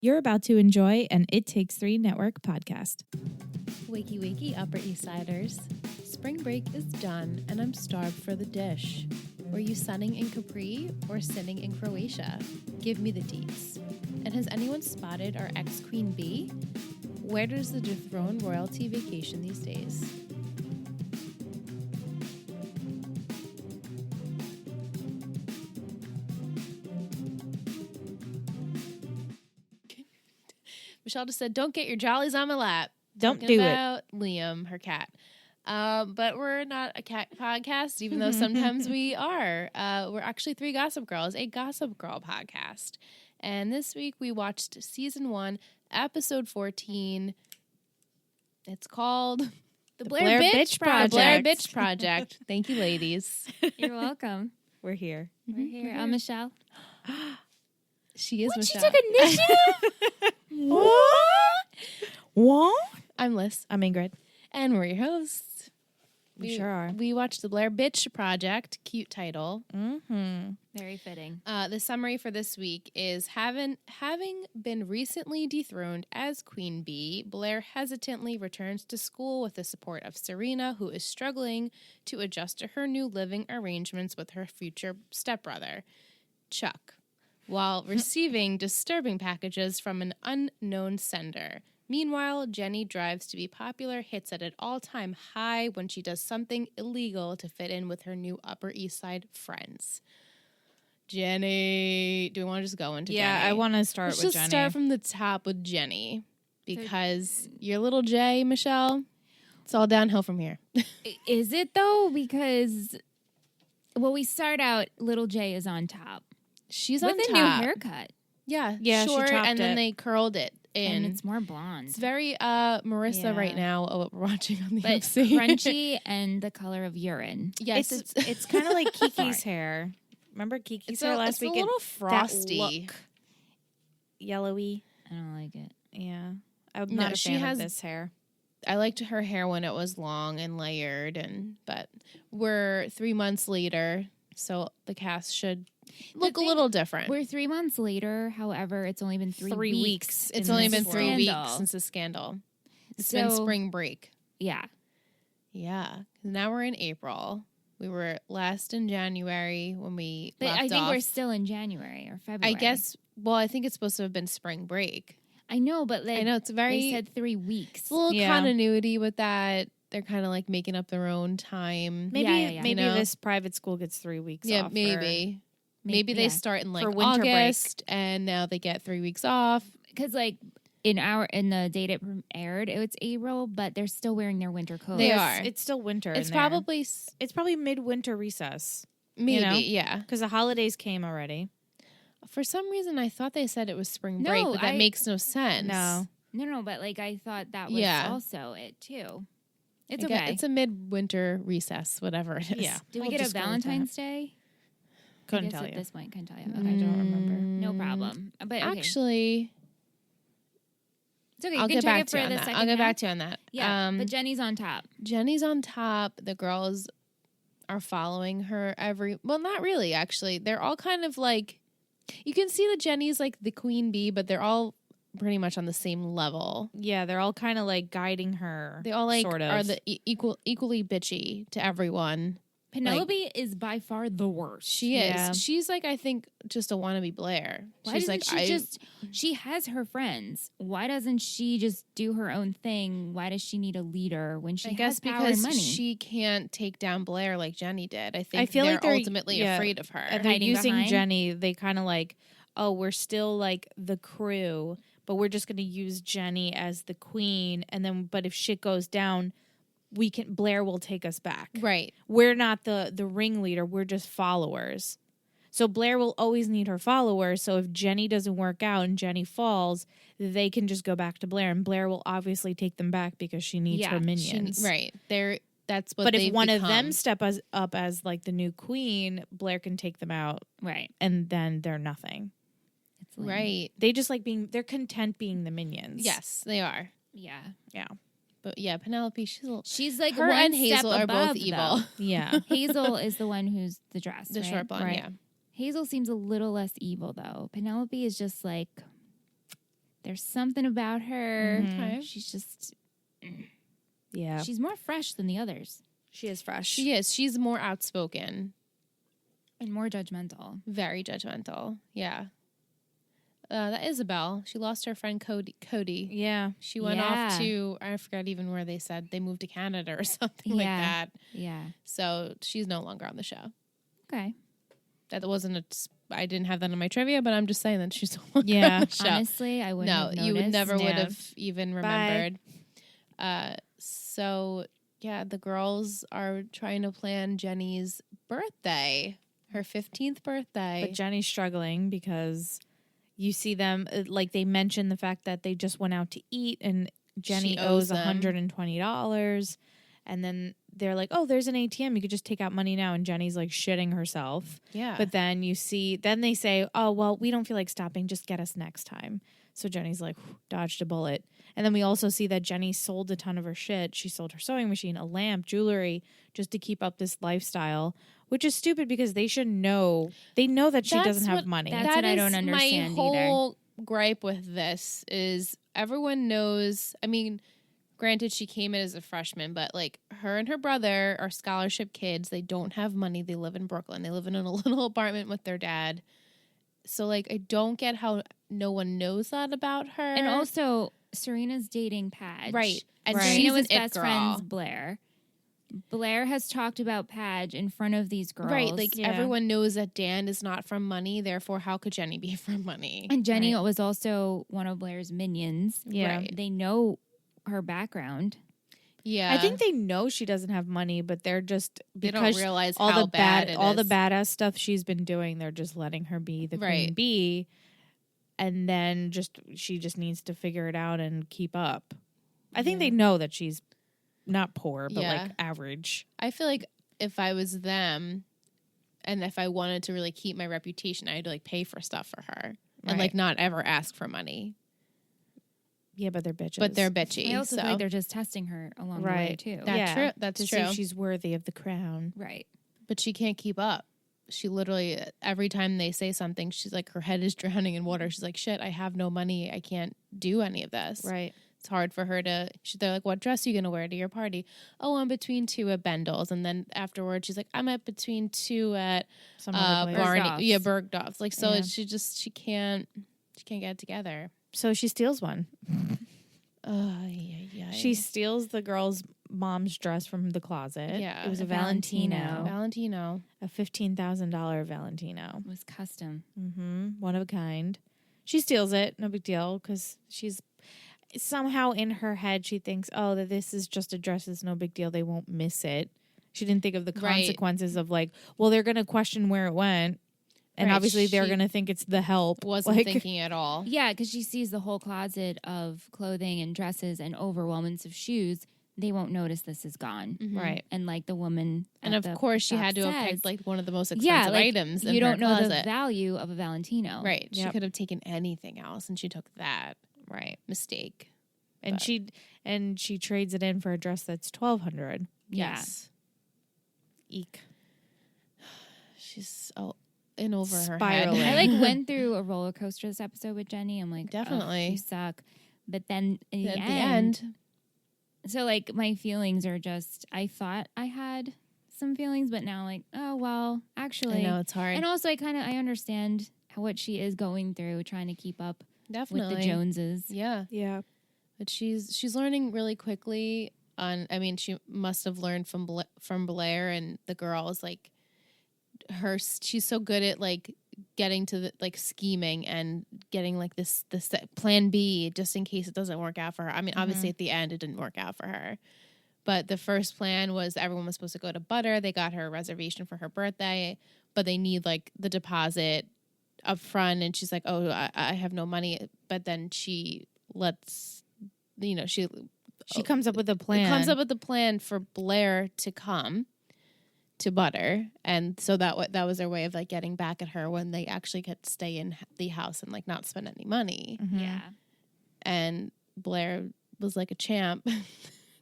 You're about to enjoy an It Takes Three Network podcast. Wakey, wakey, Upper East Siders. Spring break is done, and I'm starved for the dish. Were you sunning in Capri or sinning in Croatia? Give me the deets. And has anyone spotted our ex-Queen Bee? Where does the dethroned royalty vacation these days? Michelle just said, "Don't get your jollies on my lap." Don't Talking do it. about Liam, her cat. But we're not a cat podcast, even though sometimes we are. We're actually Three Gossip Girls, a Gossip Girl podcast. And this week we watched season 1, episode 14. It's called The Blair Bitch Project. The Blair Bitch Project. Thank you, ladies. You're welcome. We're here. We're here. I'm Michelle. She is Michelle. She took initiative? What? I'm Liz. I'm Ingrid. And we're your hosts. We sure are. We watched The Blair Bitch Project. Cute title. Mm-hmm. Very fitting. The summary for this week is having been recently dethroned as Queen Bee, Blair hesitantly returns to school with the support of Serena, who is struggling to adjust to her new living arrangements with her future stepbrother, Chuck, while receiving disturbing packages from an unknown sender. Meanwhile, Jenny drives to be popular, hits at an all-time high when she does something illegal to fit in with her new Upper East Side friends. Jenny. Do we want to just go into Jenny? Yeah, I want to start Let's with just Jenny. start from the top with Jenny. Because your little J, Michelle, it's all downhill from here. Is it, though? Because, well, we start out, little J is on top. She's with on a top. new haircut. Yeah, she short, chopped and then it. they curled it in. And it's more blonde. It's very Marissa Yeah. right now, what we're watching on the but MC. crunchy and the color of urine. Yes, It's kind of like Kiki's hair. Remember Kiki's hair last week? It's a little That frosty. look. Yellowy. I don't like it. Yeah. I'm No, not a she fan has- of this hair. I liked her hair when it was long and layered, but we're 3 months later, so the cast should look a thing- little different. We're 3 months later. However, it's only been 3 weeks. It's in only this been 3 scandal. weeks since the scandal. It's So- been spring break. Yeah. Yeah. Now we're in April. We were last in January when we But left I think off. we're still in January or February. I guess, well, I think it's supposed to have been spring break. I know, but I know, it's very... they said 3 weeks. It's a little Yeah. continuity with that. They're kind of like making up their own time. Maybe Yeah. maybe You know? this private school gets 3 weeks Yeah, off. maybe. Maybe they yeah. start in like For winter break. August and now they get 3 weeks off. Because like in the date it aired, it's April, but they're still wearing their winter coats. They Yes, are. It's still winter. It's in there. probably It's probably midwinter recess maybe, know? yeah. because the holidays came already. For some reason, I thought they said it was spring No, break, but that I- makes no sense. No, but like I thought that was Yeah. also it too. It's I get- okay. It's a midwinter recess, whatever it is. Yeah. Do we We'll get a just go with Valentine's Day? Couldn't I guess tell at you. this point, couldn't tell you. I Okay, don't remember. no problem. But okay. Actually, it's okay. You I'll can get check back it to for you on the that. second I'll get half. back to you on that. Yeah, but Jenny's on top. Jenny's on top. The girls are following her well, not really, actually. They're all kind of like, you can see that Jenny's like the queen bee, but they're all pretty much on the same level. Yeah, they're all kind of like guiding her. They all like sort of. are the equally bitchy to everyone. Penelope is by far the worst. She is. Yeah. She's like, I think, just a wannabe Blair. Why She's doesn't like, she has her friends. Why doesn't she just do her own thing? Why does she need a leader when she I guess has power because and money? she can't take down Blair like Jenny did. I think I feel they're like they're ultimately afraid of her. And they're Hiding using behind? Jenny. They kind of like, oh, we're still like the crew, but we're just going to use Jenny as the queen. And then, but if shit goes down, Blair will take us back. Right. We're not the ringleader. We're just followers. So Blair will always need her followers. So if Jenny doesn't work out and Jenny falls, they can just go back to Blair, and Blair will obviously take them back because she needs Yeah, her she- minions. Right. That's what But if they've one of become. them step up as like the new queen, Blair can take them out, right. and then they're nothing. It's lame. Right. They just like they're content being the minions. Yes, they are. Yeah. Yeah. But yeah, Penelope, She's like her one and step Hazel are above, both evil. though. Yeah. Hazel is the one who's the dress, The right? short blonde, Right. yeah. Hazel seems a little less evil though. Penelope is just like There's something about her. Okay. She's just, Yeah. she's more fresh than the others She is fresh. She is. She's more outspoken. and more judgmental. Very judgmental. Yeah. That Isabel, she lost her friend Cody. Yeah. She went Yeah. off to, I forgot even where they said they moved to Canada or something like Yeah. that. Yeah. So she's no longer on the show. Okay. That wasn't I didn't have that in my trivia, but I'm just saying that she's no longer Yeah. on the show. Honestly, I wouldn't No, have you would noticed. never would Yeah. have even remembered. So yeah, the girls are trying to plan Jenny's birthday, her 15th birthday. But Jenny's struggling because you see them, like they mention the fact that they just went out to eat and Jenny She owes owes them. $120. And then they're like, oh, there's an ATM. You could just take out money now. And Jenny's like shitting herself. Yeah. But then then they say, oh, well, we don't feel like stopping. Just get us next time. So Jenny's like, dodged a bullet. And then we also see that Jenny sold a ton of her shit. She sold her sewing machine, a lamp, jewelry, just to keep up this lifestyle, which is stupid because they should know. They know that she That's doesn't have what- money. That's what I don't is understand My either. whole gripe with this is everyone knows. I mean, granted, she came in as a freshman, but like her and her brother are scholarship kids. They don't have money. They live in Brooklyn. They live in a little apartment with their dad. So like, I don't get how no one knows that about her. And also, Serena's dating Padge. right, and Right. she's Serena an was it best girl. friends Blair. Blair has talked about Padge in front of these girls. Right, like Yeah. everyone knows that Dan is not from money. Therefore, how could Jenny be from money? and Jenny Right. was also one of Blair's minions. Yeah. Right. They know her background. Yeah, I think they know she doesn't have money, but they're just they don't because realize all how the bad, it all the is. badass stuff she's been doing. They're just letting her be the queen Right. bee, and then she just needs to figure it out and keep up. I think they know that she's not poor, but Yeah. like average. I feel like if I was them, and if I wanted to really keep my reputation, I'd like pay for stuff for her and like Right. not ever ask for money. Yeah, but they're bitches. But they're bitchy. I also so feel like they're just testing her along the way Right. too. That's true. That's to true. see if she's worthy of the crown. Right. But she can't keep up. She literally every time they say something, she's like her head is drowning in water. She's like, "Shit, I have no money. I can't do any of this." Right. It's hard for her to. They're like, "What dress are you gonna wear to your party?" "Oh, I'm between two at Bendel's," and then afterwards, she's like, "I'm at between two at Some other place. Barney, Bergdorf's. yeah, Bergdorf's." Like, so Yeah. she can't get it together. So she steals one. Oh yeah. She steals the girl's mom's dress from the closet. Yeah, It was a a Valentino. Valentino. a $15,000 Valentino. It was custom. One of a kind. She steals it. No big deal because she's somehow in her head she thinks, oh, that this is just a dress. It's no big deal. They won't miss it. She didn't think of the Right. consequences of like, well, they're going to question where it went. And Right, obviously they're she going to think it's the help. Wasn't Like, thinking at all. Yeah, because she sees the whole closet of clothing and dresses and overwhelmance of shoes. They won't notice this is gone. Right. And like the woman, And at of the course, she shop had to have says, picked like one of the most expensive yeah, like, items. In you don't her know the closet. value of a Valentino. Right. She Yep. could have taken anything else, and she took that Right. mistake. And But- she trades it in for a dress that's $1,200. Yeah. Yes. Eek. She's in over Spiraling. her I head. like went through a roller coaster this episode with Jenny. I'm like, Definitely. "Ugh, you suck. But then in At the the end, end, so like my feelings are just, I thought I had some feelings, but now like, oh, well, I actually. know it's hard. And also I understand what she is going through, trying to keep up Definitely. with the Joneses. Yeah. Yeah. But she's learning really quickly. I mean, she must have learned from Blair and the girls. Like she's so good at like getting to the like scheming and getting like this plan B just in case it doesn't work out for her. I mean, obviously at the end it didn't work out for her. But the first plan was everyone was supposed to go to Butter. They got her a reservation for her birthday, but they need like the deposit up front. And she's like, "Oh, I have no money." But then she lets, She comes up with a plan. comes up with a plan for Blair to come to Butter, and so that was their way of like getting back at her when they actually get to stay in the house and like not spend any money. Yeah. And Blair was like a champ, sat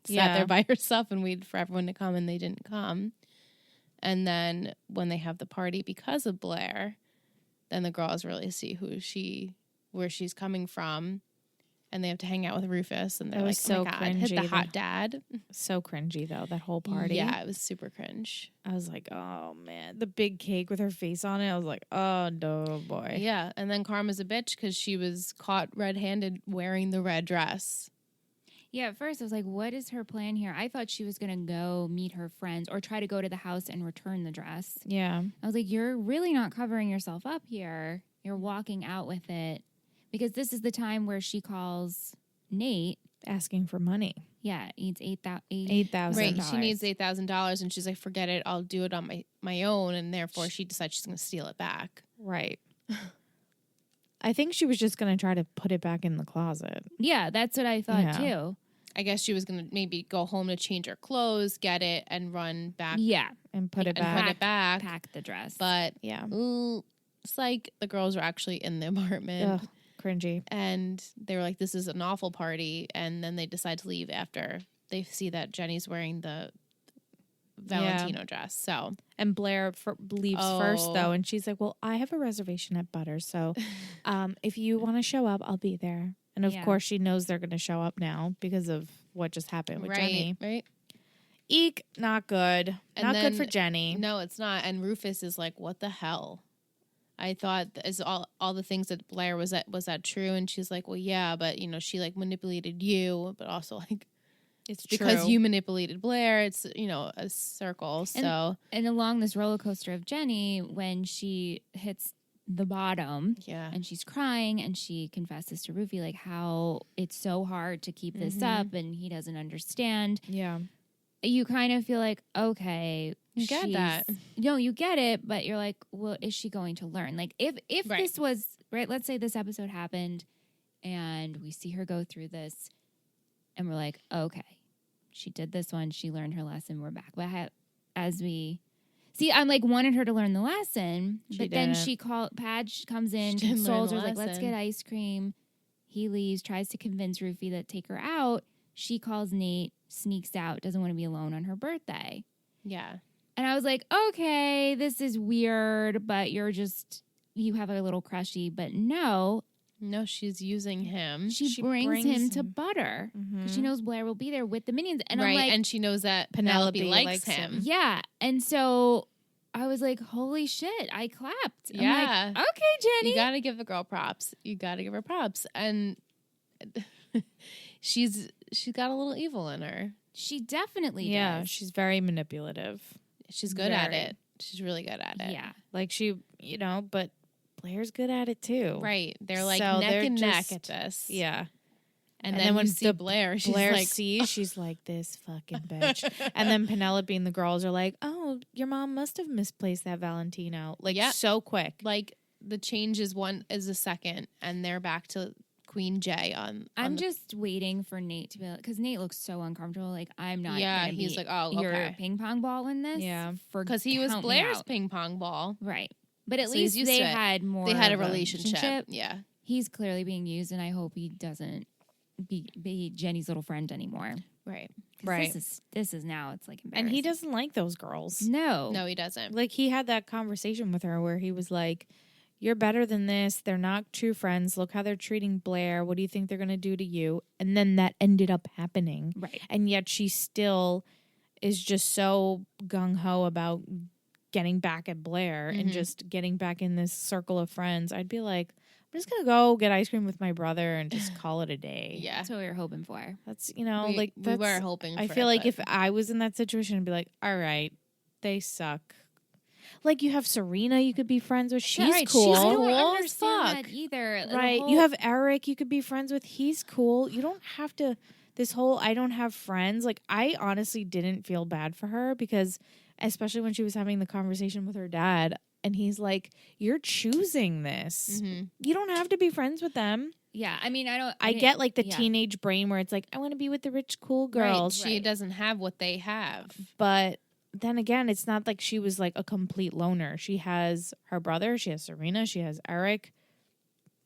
Yeah. there by herself and waited for everyone to come, and they didn't come. And then when they have the party because of Blair, then the girls really see where she's coming from. and they have to hang out with Rufus, and they're That like, was so oh my God, hit the cringy, hot dad. So cringy though, that whole party. Yeah, it was super cringe. I was like, oh man, the big cake with her face on it. I was like, oh no, boy. Yeah, and then Karma's a bitch because she was caught red-handed wearing the red dress. Yeah, at first I was like, what is her plan here? I thought she was going to go meet her friends or try to go to the house and return the dress. Yeah. I was like, you're really not covering yourself up here. You're walking out with it. Because this is the time where she calls Nate. Asking for money. Yeah, needs $8,000. Right, she needs $8,000, and she's like, forget it, I'll do it on my own, and therefore she decides she's going to steal it back. Right. I think she was just going to try to put it back in the closet. Yeah, that's what I thought Yeah. too. I guess she was going to maybe go home to change her clothes, get it, and run back. Yeah, And put it and back. put it back. pack the dress. But Yeah. it's like the girls were actually in the apartment. Ugh, cringy. And they were like, this is an awful party. And then they decide to leave after they see that Jenny's wearing the Valentino dress. So, And Blair leaves first, Oh. though. And she's like, well, I have a reservation at Butters. So if you want to show up, I'll be there. And of Yeah. course, she knows they're going to show up now because of what just happened with Jenny. right. Eek, not good. And Not good for then- Jenny. No, it's not. And Rufus is like, what the hell? I thought is all the things that Blair was that true? And she's like, well, yeah, but she like manipulated you, but also like It's because true. you manipulated Blair. It's a circle. So and along this roller coaster of Jenny, when she hits the bottom yeah, and she's crying and she confesses to Rufy like how it's so hard to keep this up and he doesn't understand. Yeah. You kind of feel like, okay, You get that. No, you get it, but you're like, well, is she going to learn? Like if Right. this was right, let's say this episode happened and we see her go through this and we're like, okay, she did this one, she learned her lesson, we're back. But as we see, I'm like wanted her to learn the lesson, but then didn't. Padge comes in, She didn't learn consoles the her, like, let's lesson. get ice cream. He leaves, tries to convince Rufy to take her out. She calls Nate, sneaks out, doesn't want to be alone on her birthday. yeah. And I was like, okay, this is weird, but you have a little crushy. But no, No, she's using him. she brings brings him to him. Butter. Mhm. 'Cause she knows Blair will be there with the minions. And right, I'm like, and she knows that Penelope Penelope likes likes him. yeah. And so I was like, holy shit, I clapped. I'm Yeah. like, okay, Jenny. You got to give the girl props. You got to give her props. And she's got a little evil in her. She definitely Yeah, does. she's very manipulative. She's good at Very. it. She's really good at it. Yeah. Like but Blair's good at it too. Right. They're like So neck they're and neck just- at this. Yeah. And, And then then when when you see the Blair, she's Blair like, sees, she's like, this fucking bitch. And then Penelope and the girls are like, oh, your mom must have misplaced that Valentino. Like, Yeah. so quick. like the change is a second, and they're back to Queen J on I'm the- just waiting for Nate to be like, because Nate looks so uncomfortable. Like, I'm not. Yeah, gonna he's be like, oh, your okay. ping pong ball in this. Yeah. because he was count me Blair's out. ping pong ball. Right. But at So he's least used they to it. had more. They had a of relationship. Yeah. He's clearly being used, and I hope he doesn't be Jenny's little friend anymore. Right. 'Cause Right. This is now. It's like And embarrassing. he doesn't like those girls. No. No, he doesn't. Like, he had that conversation with her where he was like, you're better than this. They're not true friends. Look how they're treating Blair. What do you think they're going to do to you? And then that ended up happening. Right. And yet she still is just so gung-ho about getting back at Blair and just getting back in this circle of friends. I'd be like, I'm just going to go get ice cream with my brother and just call it a day. Yeah. That's what we were hoping for. That's, We that's, were hoping I for feel it, like but- if I was in that situation, I'd be like, all right, they suck. Like, you have Serena you could be friends with. She's Right, cool. I don't Cool as understand fuck. that either. The Right. whole- You have Eric you could be friends with. He's cool. You don't have to, this whole I don't have friends. Like, I honestly didn't feel bad for her because, especially when she was having the conversation with her dad, and he's like, you're choosing this. Mhm. You don't have to be friends with them. Yeah. I mean, I didn't- get like the yeah. teenage brain where it's like, I want to be with the rich, cool Right, girls. she doesn't have what they have. But then again, it's not like she was like a complete loner. She has her brother, she has Serena, she has Eric.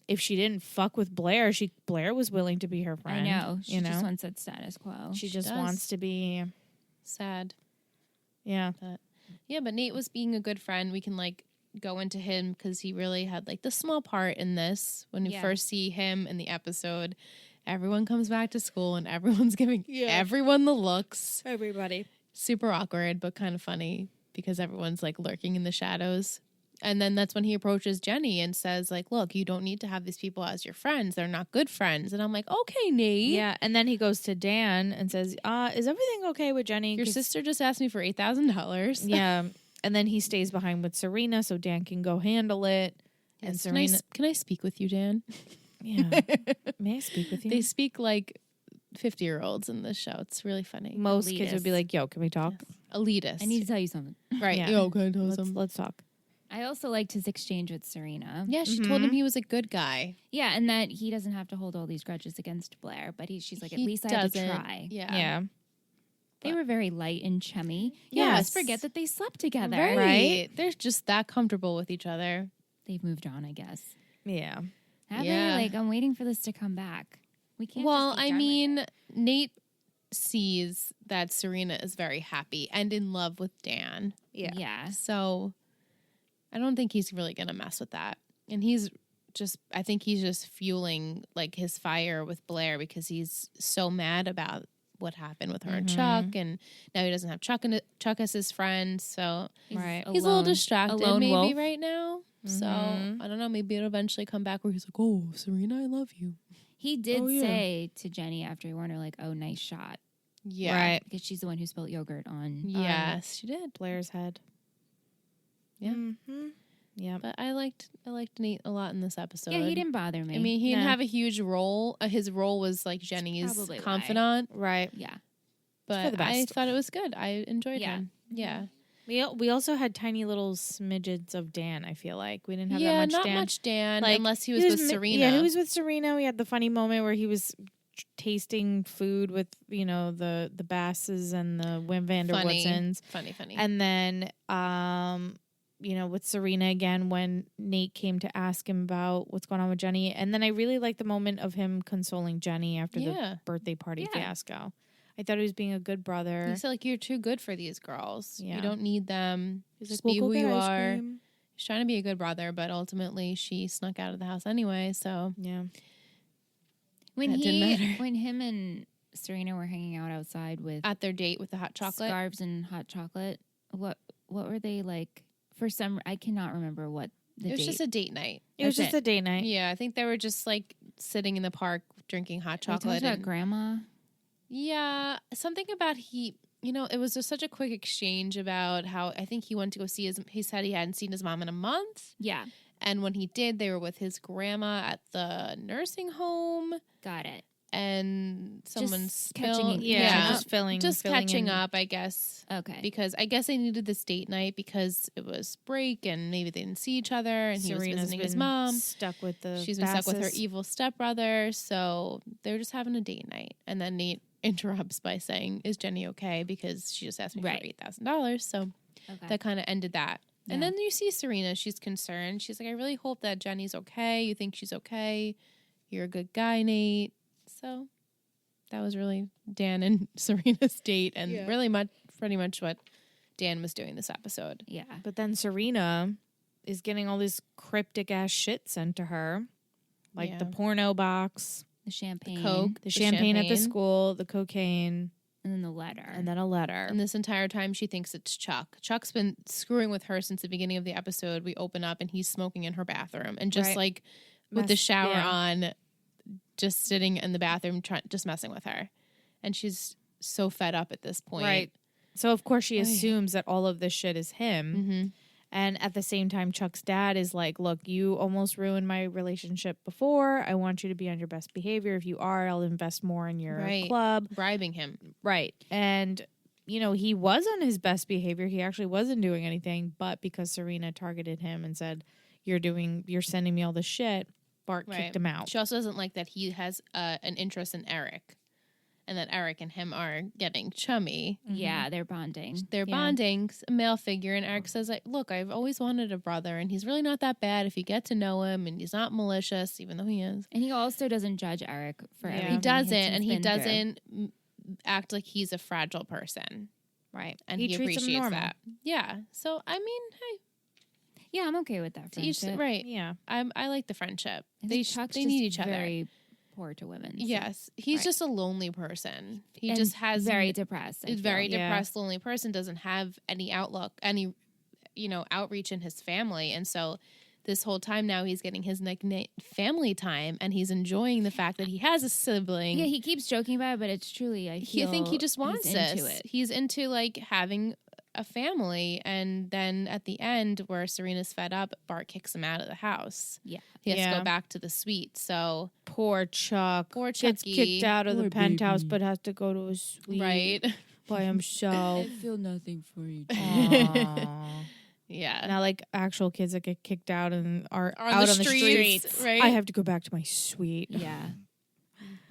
If she didn't fuck with Blair, Blair was willing to be her I friend. know. She you just know, wants that status quo. she just does. wants to be. Sad. Yeah, Yeah, but Nate was being a good friend. We can like go into him because he really had like the small part in this when we Yeah. first see him in the episode, everyone comes back to school and everyone's giving everyone the looks. Everybody. Super awkward, but kind of funny because everyone's like lurking in the shadows. And then that's when he approaches Jenny and says, like, look, you don't need to have these people as your friends. They're not good friends. And I'm like, okay, Nate. Yeah, and then he goes to Dan and says, is everything okay with Jenny? Your 'Cause- sister just asked me for $8,000. Yeah, and then he stays behind with Serena so Dan can go handle it. And Yes. Serena... Can I speak with you, Dan? Yeah. May I speak with you? They speak like 50-year-olds in this show. It's really funny. Most kids would be Elitist. like, yo, can we talk? Elitist. I need to tell you something. right. Yeah. Yo, can I tell some? Let's talk. I also liked his exchange with Serena. Yeah, she told him he was a good guy. Yeah, and that he doesn't have to hold all these grudges against Blair, but she's like, at He least I had to doesn't. try. Yeah. They were very light and chummy. Yes. Yeah, let's forget that they slept together. Right. They're just that comfortable with each other. They've moved on, I guess. Yeah. Have Yeah. they? Like, I'm waiting for this to come back. We can't. Well, just be I done with mean, it. Nate sees that Serena is very happy and in love with Dan. Yeah. So I don't think he's really going to mess with that. And I think he's just fueling like his fire with Blair because he's so mad about what happened with her and Chuck. And now he doesn't have Chuck as his friend. So Right. he's a little distracted lone maybe wolf. right now. So I don't know. Maybe it'll eventually come back where he's like, oh, Serena, I love you. He did Oh, yeah. say to Jenny after he warned her, like, oh, nice shot. Yeah. Right. Because she's the one who spilled yogurt on. Yes, she did. Blair's head. Yeah. Mm-hmm. Yeah. But I liked Nate a lot in this episode. Yeah, he didn't bother me. I mean, he didn't No. have a huge role. His role was like Jenny's probably why. confidant, Right. yeah. but the I best. thought it was good. I enjoyed Yeah. him. Yeah. We also had tiny little smidgets of Dan, I feel like. We didn't have Yeah, that much not Dan. much Dan, Like, unless he was with Serena. Yeah, he was with Serena. We had the funny moment where he was tasting food with, the Basses and the Wim Vanderwoodsens. Funny. And then, with Serena again when Nate came to ask him about what's going on with Jenny. And then I really liked the moment of him consoling Jenny after Yeah. the birthday party Yeah. fiasco. I thought he was being a good brother. He said, like, you're too good for these girls. Yeah. You don't need them. He's Just like, be "We'll who go get you ice are. cream." He's trying to be a good brother, but ultimately she snuck out of the house anyway. So Yeah. When That didn't matter. when him and Serena were hanging out outside with at their date with the hot chocolate. scarves and hot chocolate, what were they like? For some, I cannot remember what the It was date. just a date night. It was That's just a date night. Yeah, I think they were just like sitting in the park drinking hot They talked chocolate. about and- grandma. Yeah, something about it was just such a quick exchange about how I think he went to go see he said he hadn't seen his mom in a month. Yeah, And when he did, they were with his grandma at the nursing home got it. and someone catching spilled. it- Yeah, Yeah. just filling catching in. up, I guess. Okay. Because I guess they needed this date night because it was break and maybe they didn't see each other and he was Serena's visiting his been mom. stuck with the She's been stuck with her Basses. evil stepbrother, so they're just having a date night. And then Nate interrupts by saying, "Is Jenny okay?" Because she just asked me Right. for $8,000. So Okay. that kind of ended that. And Yeah. then you see Serena; she's concerned. She's like, "I really hope that Jenny's okay. You think she's okay? You're a good guy, Nate." So that was really Dan and Serena's date, and pretty much what Dan was doing this episode. Yeah. But then Serena is getting all this cryptic ass shit sent to her. Like the Yeah. porno box, The champagne, Coke, the champagne at the school, the cocaine, and then the letter. and then a letter. And this entire time, she thinks it's Chuck. Chuck's been screwing with her since the beginning of the episode. We open up and he's smoking in her bathroom and just Right. like with the Mess- shower yeah. on, just sitting in the bathroom, just messing with her. And she's so fed up at this point. Right. So of course she Ay. assumes that all of this shit is him. Mm-hmm. And at the same time, Chuck's dad is like, look, you almost ruined my relationship before. I want you to be on your best behavior. If you are, I'll invest more in your Right. club. Bribing him. Right. And, he was on his best behavior. He actually wasn't doing anything. But because Serena targeted him and said, you're sending me all this shit, Bart kicked him out. She also doesn't like that he has an interest in Eric and that Eric and him are getting chummy. Yeah, they're bonding. They're Yeah. bonding, a male figure, and Eric says, like, look, I've always wanted a brother, and he's really not that bad if you get to know him, and he's not malicious, even though he is. And he also doesn't judge Eric for Yeah. everything. He doesn't, he's and he been through. doesn't act like he's a fragile person, Right. and he he treats him appreciates normal. that. Yeah, so, I mean, hey, Yeah, I'm okay with that to each, friendship. right. Yeah. I like the friendship. I They think Chuck's they just need each other. very poor to women. So Yes, he's Right. just a lonely person. He And just has very depressed. I a feel. very Yeah. depressed, lonely person. Doesn't have any outlook, any outreach in his family, and so this whole time now he's getting his family time, and he's enjoying the fact that he has a sibling. Yeah, he keeps joking about it, but it's truly I think he just wants he's this. into it. He's into like having a family, and then at the end where Serena's fed up, Bart kicks him out of the house. Yeah. He has to Yeah. go back to the suite. So Poor Chuck. Poor Gets Chucky. kicked out of the Poor penthouse, baby. but has to go to a suite right, by himself. feel nothing for you. Aw. yeah. Now, like actual kids that get kicked out and are On out the on the streets. right? I have to go back to my suite. Yeah.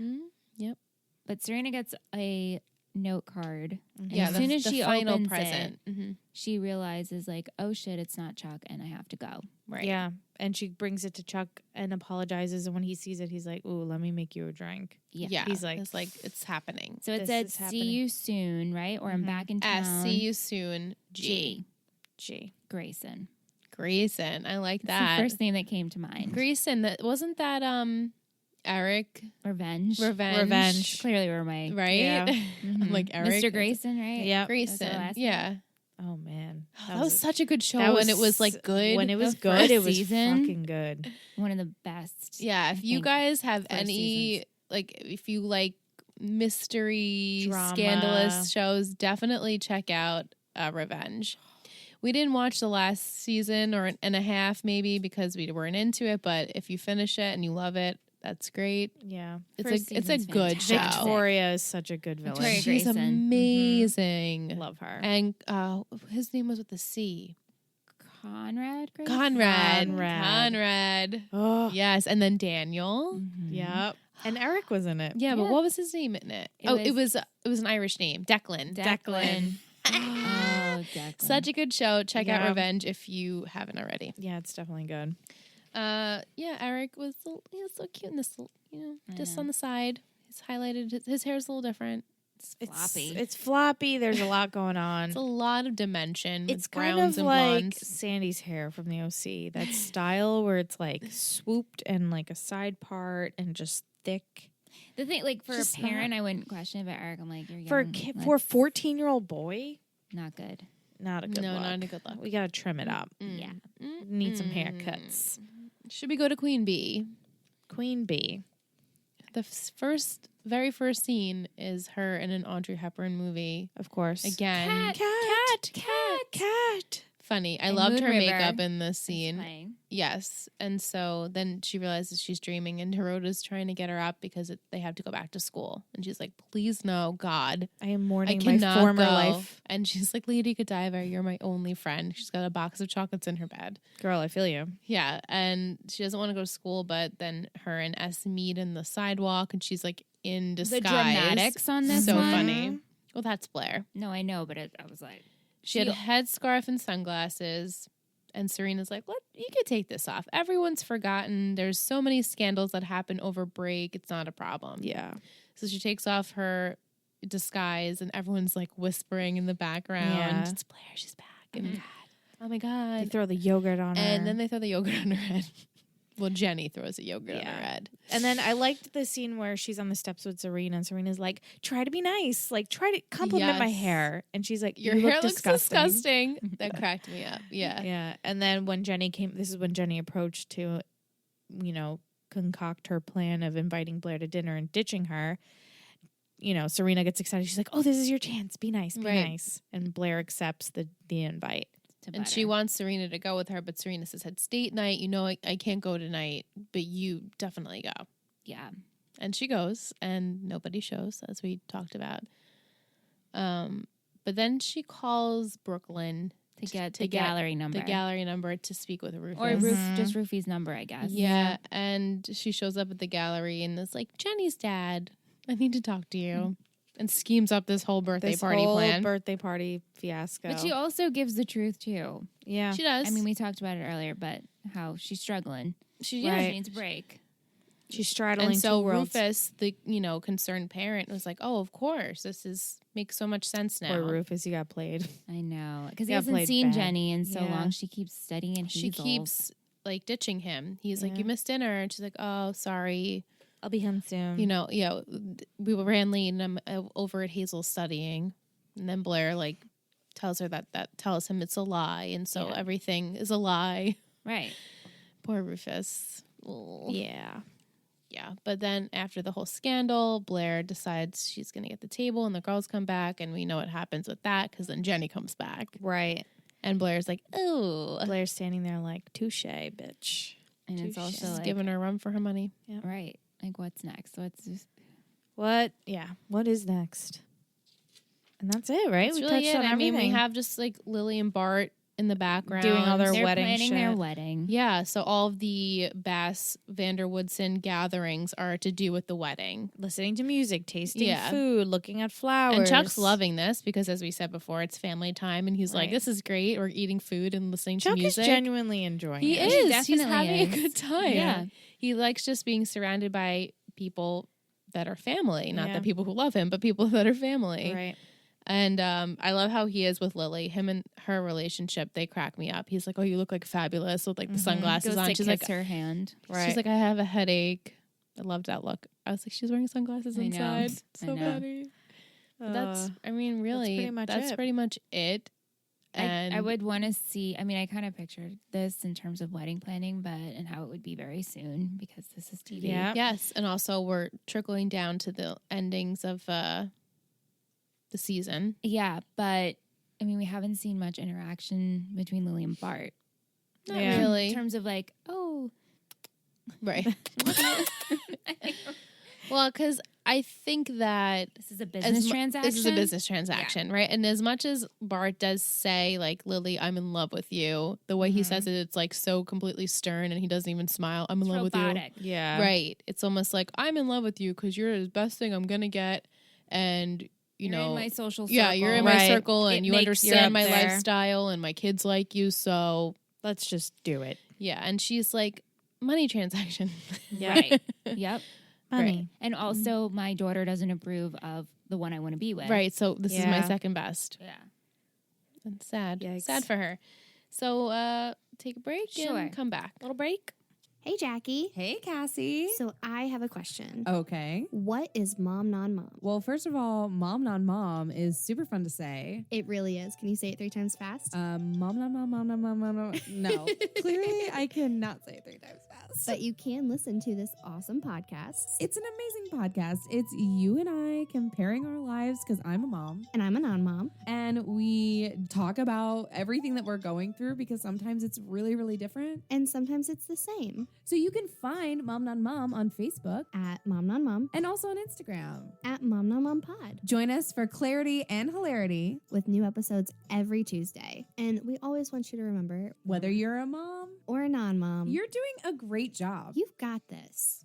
Mhm. Yep. But Serena gets a note card. And Yeah. as soon as the she final opens present. it, Mhm. she realizes like, oh shit, it's not Chuck and I have to go. Right. Yeah. And she brings it to Chuck and apologizes. And when he sees it, he's like, "Ooh, let me make you a drink." Yeah. Yeah. He's like, it's it's happening. So it This said, is see happening. you soon, right? Or I'm Mhm. back in town. S. See you soon. G. Gee. Grayson. Grayson. I like That's that. the first name that came to mind. Grayson. That wasn't that Eric Revenge. Revenge. Clearly we're my right? Yeah. I'm Mhm. like Eric. Mr. Grayson, right? Yeah. Grayson. That's the last name. Yeah. Oh man. That was such a good show that when it was like good. When it was The good, first it was season. fucking good. One of the best. Yeah, I if you think, guys have first any seasons. like if you like mystery Drama. scandalous shows, definitely check out Revenge. We didn't watch the last season or and a half maybe because we weren't into it, but if you finish it and you love it, that's great. Yeah. It's First a season's good show. fantastic. Victoria is such a good villain. Victoria She's Grayson. amazing. Love her. And his name was with the C. Conrad Grayson? Conrad. Oh, Yes, and then Daniel. Mhm. yep. And Eric was in it. Yeah, but Yeah. what was his name in it? It It was an Irish name, Declan. Declan. Oh, Declan. Such a good show. Check out Yeah. Revenge if you haven't already. Yeah, it's definitely good. Yeah, Eric was so cute in this, I just know. on the side. He's highlighted. His hair's a little different. It's floppy. It's floppy. There's a lot going on. It's a lot of dimension. With It's kind browns of and like blondes. Sandy's hair from the OC. That style where it's like swooped and like a side part and just thick. The thing, like for Just a parent, I wouldn't question it, but Eric, I'm like, you're young. For a 14-year-old boy, Not good. not a good No, look. not a good look. We gotta trim it up. Yeah. Need some haircuts. Should we go to Queen Bee? Queen Bee. The very first scene is her in an Audrey Hepburn movie Of course. again. Cat. Funny. I And loved Moon her River makeup in this It's scene. playing. Yes. And so then she realizes she's dreaming, and Heroda's trying to get her up because they have to go back to school. And she's like, please, no, God. I am I mourning my cannot former go. life. And she's like, Lady Godiva, you're my only friend. She's got a box of chocolates in her bed. Girl, I feel you. Yeah. And she doesn't want to go to school, but then her and S meet in the sidewalk, and she's like in disguise. The dramatics on this So one. funny. Well, that's Blair. No, I know, but I was like, She had a headscarf and sunglasses. And Serena's like, "What? You could take this off. Everyone's forgotten. There's so many scandals that happen over break. It's not a problem." Yeah. So she takes off her disguise, and everyone's like whispering in the background. Yeah. It's Blair. She's back. And oh my God. They throw the yogurt on her. And then they throw the yogurt on her head. Well, Jenny throws a yogurt on Yeah. her head. And then I liked the scene where she's on the steps with Serena, and Serena's like, "Try to be nice, like try to compliment my Yes. hair." And she's like, Your "You hair look looks disgusting." disgusting. That cracked me up. Yeah. Yeah. And then when Jenny came, this is when Jenny approached to, concoct her plan of inviting Blair to dinner and ditching her. Serena gets excited. She's like, "Oh, this is your chance. Be nice, be Right. nice." And Blair accepts the invite. And she wants Serena to go with her, but Serena says it's date night. I can't go tonight, but you definitely go. yeah. And she goes, and nobody shows, as we talked about. But then she calls Brooklyn To get to the get gallery number. the gallery number to speak with Rufus. Or just Rufy's number, I guess. Yeah, and she shows up at the gallery and is like, Jenny's dad, I need to talk to you. And schemes up this whole birthday This party whole plan. birthday party fiasco. But she also gives the truth, too. yeah. She does. I mean, we talked about it earlier, but how she's struggling. she Right. She needs a break. She's straddling And so two worlds. Rufus, the concerned parent, was like, "Oh, of course, makes so much sense now." Poor Rufus, he got played. I know. Because he Yeah, hasn't played seen bad. Jenny in so Yeah. long. She keeps studying and She keeps like ditching him. He's like, Yeah. "You missed dinner," and she's like, "Oh, sorry." I'll be home soon. We ran late and I'm over at Hazel studying. And then Blair, like, tells her that tells him it's a lie. And so everything is a lie. Right. Poor Rufus. Oh. Yeah. Yeah. But then after the whole scandal, Blair decides she's going to get the table and the girls come back. And we know what happens with that because then Jenny comes back. Right. And Blair's like, oh. Blair's standing there like, touche, bitch. And it's Touche. also She's like, giving her a run for her money. Yep. right. Like, what's next? What's just, What? Yeah. What is next? And that's it, right? That's We really touched it. on I mean, everything. we have just like Lily and Bart in the background Doing all their they're wedding planning their shit. wedding. Yeah, so all of the Bass Vanderwoodson gatherings are to do with the wedding. Listening to music, tasting Yeah. food, looking at flowers. And Chuck's loving this because, as we said before, it's family time, and he's like, Right. "This is great. We're eating food and listening Chuck to music." is genuinely enjoying He it. is. He's definitely having is. a good time. Yeah. He likes just being surrounded by people that are family, not Yeah. the people who love him, but people that are family. Right. And I love how he is with Lily. Him and her relationship, they crack me up. He's like, "Oh, you look like fabulous with like the sunglasses Goes on." to She's kiss like, her hand. Right. She's like, "I have a headache." I loved that look. I was like, she's wearing sunglasses I know. inside. I So know. funny. But that's, I mean, pretty much that's it. pretty much it. And I would want to see, I mean, I kind of pictured this in terms of wedding planning, and how it would be very soon because this is TV. Yeah. yes, and also we're trickling down to the endings of the season. Yeah, but I mean, we haven't seen much interaction between Lily and Bart. Not Yeah. really, In terms of like, oh, right? Well, because I think that this is a business transaction. this is a business transaction, right? And as much as Bart does say, like, "Lily, I'm in love with you," the way he says it, it's like so completely stern, and he doesn't even smile. I'm in love with you. Robotic. Yeah. Right. It's almost like, I'm in love with you because you're the best thing I'm going to get. And, you You're know, in my social circle. yeah, you're in my Right. circle and It you makes- understand you're up my there. lifestyle and my kids like you. So, Let's just do it. yeah. And she's like, money transaction. Yeah. Right. Yep. Money. And also, my daughter doesn't approve of the one I want to be with. Right. So, this is my Yeah. second best. Yeah. And sad. Yikes. Sad for her. So, take a break Sure. and come back. Little break. Hey, Jackie. Hey, Cassie. So I have a question. Okay. What is mom non-mom? Well, first of all, mom non mom is super fun to say. It really is. Can you say it 3 times fast? Mom non mom, mom non mom, mom non. No, clearly I cannot say it 3 times fast. But you can listen to this awesome podcast. It's an amazing podcast. It's you and I comparing our lives because I'm a mom, And I'm a non-mom. and we talk about everything that we're going through because sometimes it's really, really different. And sometimes it's the same. So you can find Mom Non Mom on Facebook At mom non-mom. and also on Instagram. At mom non-mom pod. Join us for clarity and hilarity, With new episodes every Tuesday. And we always want you to remember, whether you're a mom, or a non-mom, you're doing a great job. you've got this.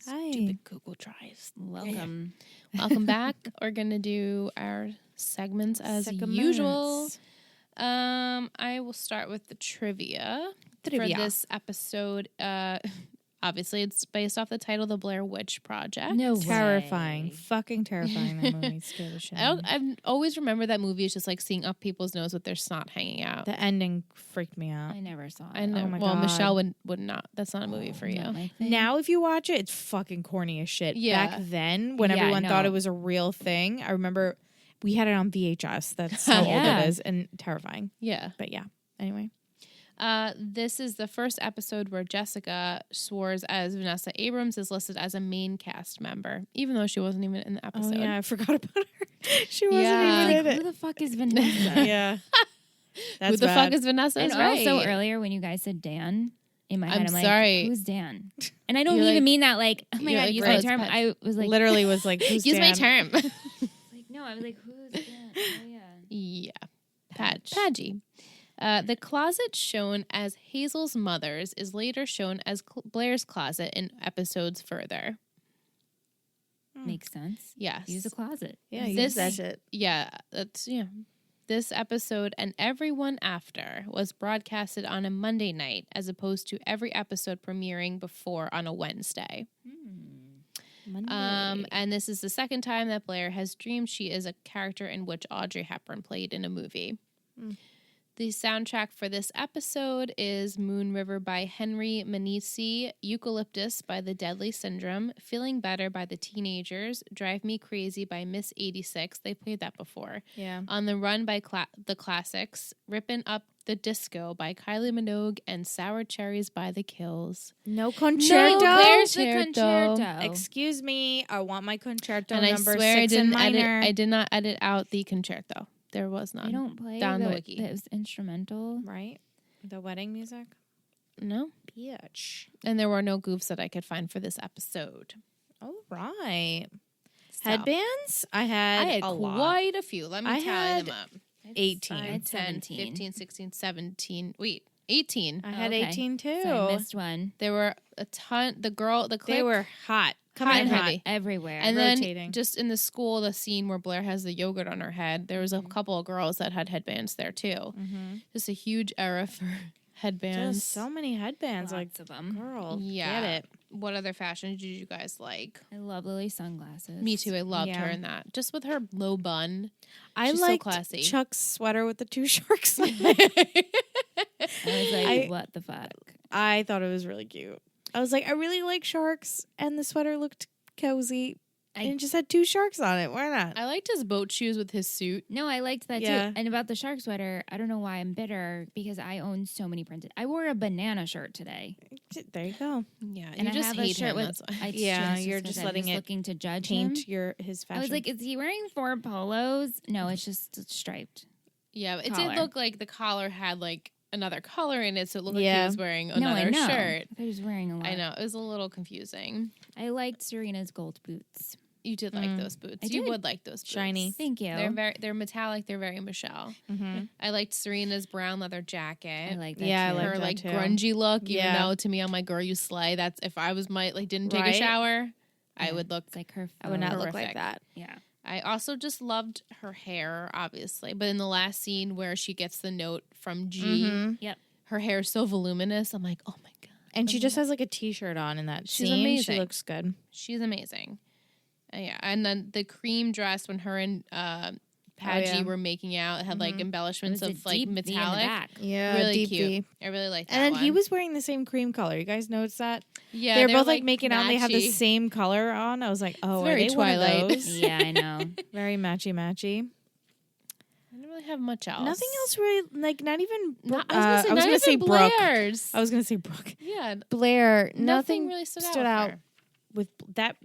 Hi. Stupid Google Drives. Welcome. Welcome back. We're going to do our segments as usual. I will start with the trivia. Trivia. For this episode. Obviously, it's based off the title, The Blair Witch Project. No Terrifying. way. Fucking terrifying. That movie scared the shit out of me. I always remember that movie is just like seeing up people's nose with their snot hanging out. The ending freaked me out. I never saw it. I know. Oh my well, God. Michelle would not. That's not a movie for you. Not my thing. Now, if you watch it, it's fucking corny as shit. Yeah. Back then, when Yeah, everyone thought no. it was a real thing, I remember we had it on VHS. That's how Yeah. old it is, and terrifying. Yeah. But yeah. Anyway. This is the first episode where Jessica Swartz as Vanessa Abrams is listed as a main cast member, even though she wasn't even in the episode. Oh yeah, I forgot about her. She wasn't Yeah. even in Who it. the fuck is Vanessa? Yeah. That's Who the bad. fuck is Vanessa? And That's right. also earlier when you guys said Dan, in my head I'm I'm like, sorry. who's Dan? And I don't You're even like- mean that like, oh my you're god, like, use oh, my it's term. Pat. I was like, Literally was like, who's Use my Dan? term. like no, I was like, who's Dan? Oh yeah. Yeah. Padgy. The closet shown as Hazel's mother's is later shown as Blair's closet in episodes further. Makes sense. Yes. Use a closet. Yeah, you This- that shit. Yeah, that's yeah. This episode and every one after was broadcasted on a Monday night as opposed to every episode premiering before on a Wednesday. And this is the second time that Blair has dreamed she is a character in which Audrey Hepburn played in a movie. The soundtrack for this episode is Moon River by Henry Manisi, Eucalyptus by The Deadly Syndrome, Feeling Better by The Teenagers, Drive Me Crazy by Miss 86. They played that before. Yeah. On the Run by The Classics, Rippin' Up the Disco by Kylie Minogue, and Sour Cherries by The Kills. No concerto. There's the Concerto. concerto. Excuse me. I want my concerto And I number swear 6 in minor. I did not edit out the concerto. There was none. They don't play Down the the wiki. It was instrumental. Right? The wedding music? No. Bitch. And there were no goofs that I could find for this episode. All right. So, Headbands? I had a lot. quite a few. Let me I tally had them up. 18. 5, 10, 17. 15, 16, 17. Wait, 18. I had Okay. 18 too. So I missed one. There were a ton. The clip. They were hot. Hot Coming and in heavy. hot. Everywhere. And rotating. then just in the school, the scene where Blair has the yogurt on her head, there was a couple of girls that had headbands there too. Mm-hmm. Just a huge era for headbands. Just so many headbands. Lots of them. Girl, Yeah. get it. What other fashions did you guys like? I love Lily's sunglasses. Me too. I loved Yeah. her in that. Just with her low bun. I She's so liked classy. Chuck's sweater with the 2 sharks on it. I was like, I- what the fuck? I thought it was really cute. I was like, I really like sharks, and the sweater looked cozy. And it just had 2 sharks on it. Why not? I liked his boat shoes with his suit. No, I liked that Yeah. too. And about the shark sweater, I don't know why I'm bitter because I own so many printed. I wore a banana shirt today. There you go. Yeah, And you I just have a hate shirt him. with That's why. Yeah, it's you're 'cause just I'm letting it looking to judge Paint him. his fashion. I was like, is he wearing 4 polos? No, it's just striped. Yeah, it collar. did look like the collar had like another color in it, so it looked like Yeah. he was wearing No, I another know. shirt. I was wearing a lot. I know. It was a little confusing. I liked Serena's gold boots. You did like those boots. I You did. would like those boots. Shiny. Thank you. They're metallic. They're very Michelle. Mhm. I liked Serena's brown leather jacket. I like that. Yeah, I too. like her that like too. grungy look. Even Yeah. though to me, I'm like, girl, you slay. That's if I was didn't take a Right? shower, I Yeah. would look. It's like her. I would not faux- look like Horrific. that. Yeah. I also just loved her hair, obviously. But in the last scene where she gets the note from G, Mhm. her hair is so voluminous. I'm like, oh my god. And she just has like a t-shirt on in that She's scene. amazing. She looks good. She's amazing. Yeah, and then the cream dress when her and Padgy yeah. were making out it had like It embellishments was a of like deep V in the metallic. back. Yeah, Really deep cute. V. I really like that. And then he one. was wearing the same cream color. You guys noticed that? Yeah, they were they're, both like making out and they had the matchy. same color on. I was like, oh, are very they one of Twilight. those? Yeah, I know. Very matchy. I don't really have much else. Nothing else really, like not even. I was gonna say, not even Brooke. Blair's. I was gonna say Brooke. Yeah, Blair. nothing Nothing really stood stood out. out With her. with that.